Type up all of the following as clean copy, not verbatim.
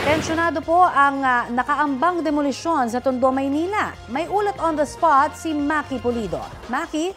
Tensyonado po ang nakaambang demolisyon sa Tondo, Maynila. May ulat on the spot si Maki Pulido. Maki?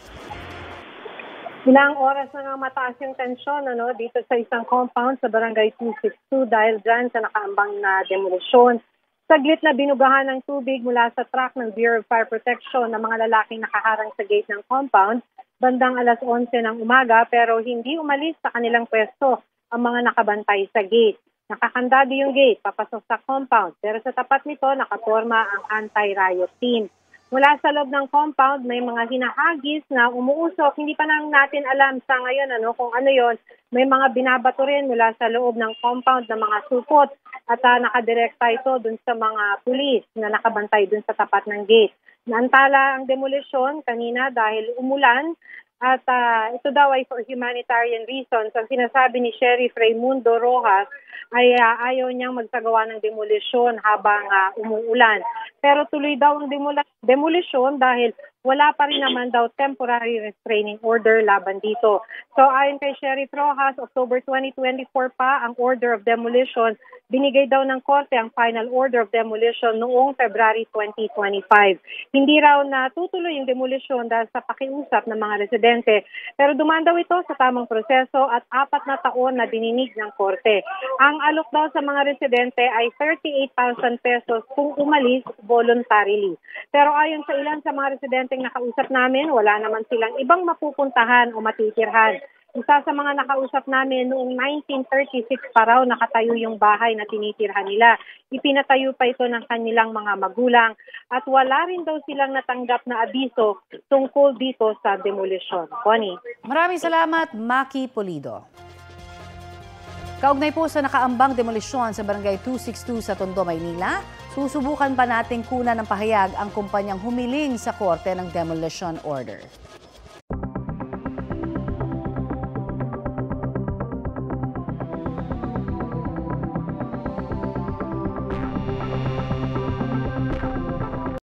Ilang oras na nga mataas yung tensyon dito sa isang compound sa Barangay 262 dahil dyan sa nakaambang na demolisyon. Saglit na binugahan ng tubig mula sa truck ng Bureau of Fire Protection ng mga lalaking nakaharang sa gate ng compound bandang alas 11 ng umaga pero hindi umalis sa kanilang pwesto ang mga nakabantay sa gate. Nakakandado yung gate papasok sa compound pero sa tapat nito nakaporma ang anti-riot team. Mula sa loob ng compound may mga hinahagis na umuusok. Hindi pa lang natin alam sa ngayon kung ano yon. May mga binabato rin mula sa loob ng compound na mga supot at nakadirekta ito dun sa mga pulis na nakabantay dun sa tapat ng gate. Naantala ang demolisyon kanina dahil umulan at ito daw ay for humanitarian reasons. Ang sinasabi ni Sheriff Raimundo Rojas ay ayaw niyang magsagawa ng demolisyon habang umuulan. Pero tuloy daw ang demolisyon dahil wala pa rin naman daw temporary restraining order laban dito. So ayon kay Sheriff Rojas, October 2024 pa ang order of demolition. Binigay daw ng korte ang final order of demolition noong February 2025. Hindi raw natutuloy yung demolition dahil sa pakiusap ng mga residente. Pero dumaan daw ito sa tamang proseso at 4 na taon na dininig ng korte. Ang alok daw sa mga residente ay 38,000 pesos kung umalis voluntarily. Pero ayon sa ilan sa mga residenteng nakausap namin, wala naman silang ibang mapupuntahan o matitirhan. Isa sa mga nakausap namin noong 1936 pa raw nakatayo yung bahay na tinitirhan nila. Ipinatayo pa ito ng kanilang mga magulang at wala rin daw silang natanggap na abiso tungkol dito sa demolisyon. Connie. Maraming salamat, Maki Pulido. Kaugnay po sa nakaambang demolisyon sa Barangay 262 sa Tondo, Maynila, susubukan pa nating kunan ng pahayag ang kumpanyang humiling sa korte ng demolition order.